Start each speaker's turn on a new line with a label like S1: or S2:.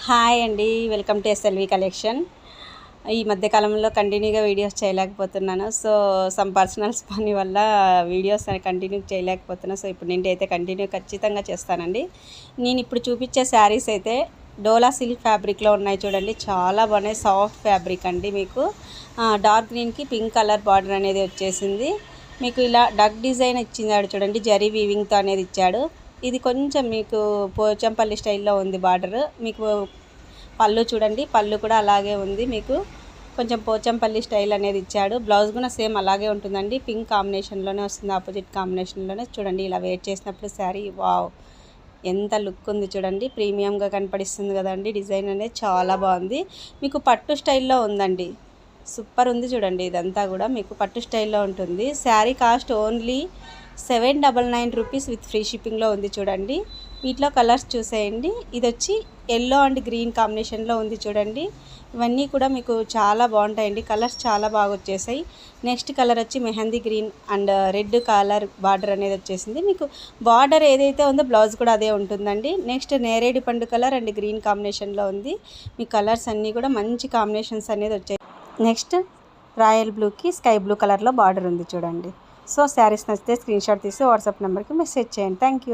S1: Hi అండి, welcome to SLV collection. ఈ మధ్యకాలంలో కంటిన్యూగా వీడియోస్ చేయలేకపోతున్నాను. సో సమ్ పర్సనల్స్ పని వల్ల వీడియోస్ కంటిన్యూ చేయలేకపోతున్నాను. సో ఇప్పుడు నుండి అయితే కంటిన్యూ ఖచ్చితంగా చేస్తానండి. నేను ఇప్పుడు చూపించే శారీస్ అయితే డోలా సిల్క్ ఫ్యాబ్రిక్లో ఉన్నాయి. చూడండి, చాలా బాగున్నాయి. సాఫ్ట్ ఫ్యాబ్రిక్ అండి. మీకు డార్క్ గ్రీన్కి పింక్ కలర్ బార్డర్ అనేది వచ్చేసింది. మీకు ఇలా డక్ డిజైన్ ఇచ్చిందాడు. చూడండి, జరీ వీవింగ్తో అనేది ఇచ్చాడు. ఇది కొంచెం మీకు పోచంపల్లి స్టైల్లో ఉంది బార్డర్. మీకు పళ్ళు చూడండి, పళ్ళు కూడా అలాగే ఉంది. మీకు కొంచెం పోచంపల్లి స్టైల్ అనేది ఇచ్చాడు. బ్లౌజ్ కూడా సేమ్ అలాగే ఉంటుందండి. పింక్ కాంబినేషన్లోనే వస్తుంది, ఆపోజిట్ కాంబినేషన్లోనే. చూడండి, ఇలా వేర్ చేసినప్పుడు శారీ వావ్ ఎంత లుక్ ఉంది చూడండి. ప్రీమియంగా కనపడిస్తుంది కదండి. డిజైన్ అనేది చాలా బాగుంది. మీకు పట్టు స్టైల్లో ఉందండి. సూపర్ ఉంది చూడండి. ఇదంతా కూడా మీకు పట్టు స్టైల్లో ఉంటుంది. Sari cost only 799 rupees with free షిప్పింగ్లో ఉంది. చూడండి, వీటిలో కలర్స్ చూసేయండి. ఇది వచ్చి ఎల్లో అండ్ గ్రీన్ కాంబినేషన్లో ఉంది. చూడండి, ఇవన్నీ కూడా మీకు చాలా బాగుంటాయండి. కలర్స్ చాలా బాగా వచ్చేసాయి. నెక్స్ట్ కలర్ వచ్చి mehndi green and red colour border అనేది వచ్చేసింది. మీకు బార్డర్ ఏదైతే ఉందో బ్లౌజ్ కూడా అదే ఉంటుందండి. నెక్స్ట్ నేరేడు పండు కలర్ అండ్ గ్రీన్ కాంబినేషన్లో ఉంది. మీ కలర్స్ అన్నీ కూడా మంచి కాంబినేషన్స్ అనేది వచ్చాయి. నెక్స్ట్ రాయల్ బ్లూకి స్కై బ్లూ కలర్లో బార్డర్ ఉంది. చూడండి, సో శారీస్ నచ్చితే స్క్రీన్ షాట్ తీసి వాట్సాప్ నెంబర్కి మెసేజ్ చేయండి. Thank you.